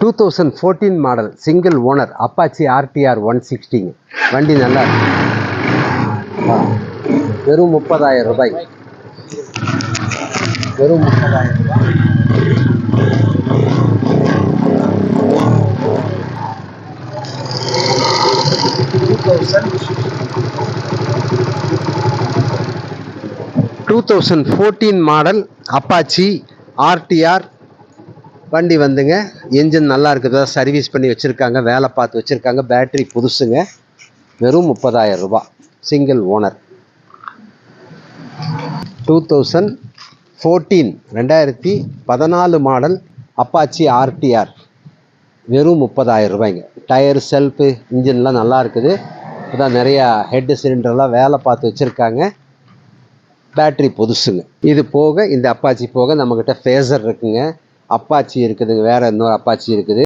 2014 model single owner Apache RTR 160. வண்டி நல்லா இருக்கு. வெறும் 30,000 ரூபாய். வெறும் 30,000 ரூபாய். 2014 மாடல் அப்பாச்சி ஆர்டிஆர் வண்டி வந்துங்க. என்ஜின் நல்லா இருக்குது, சர்வீஸ் பண்ணி வச்சுருக்காங்க, வேலை பார்த்து வச்சுருக்காங்க. பேட்ரி புதுசுங்க. வெறும் 30,000 ரூபாய். Single owner. 2014 model Apache RTR வெறும் 30,000 ரூபாய்ங்க. டயர், செல்ஃபு, இன்ஜின்லாம் நல்லா இருக்குது. இதான் நிறையா ஹெட்டு சிலிண்டர்லாம் வேலை பார்த்து வச்சுருக்காங்க. பேட்ரி புதுசுங்க. இது போக இந்த அப்பாச்சி போக நம்மக்கிட்ட ஃபேஸர் இருக்குங்க, அப்பாச்சி இருக்குதுங்க, வேறு இன்னொரு அப்பாச்சி இருக்குது.